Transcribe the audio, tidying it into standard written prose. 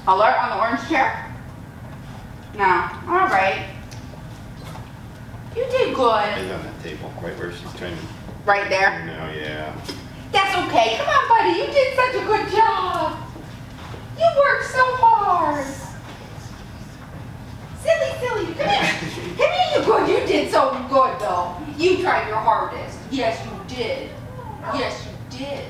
Alert on the orange chair? No. All right. You did good. It's on that table, right where she's trying to. Right there. No, yeah. That's okay. Come on, buddy. You did such a good job. You worked so hard. Silly. Come here. Come here, you good. You did so good, though. You tried your hardest. Yes, you did. Yes, you did.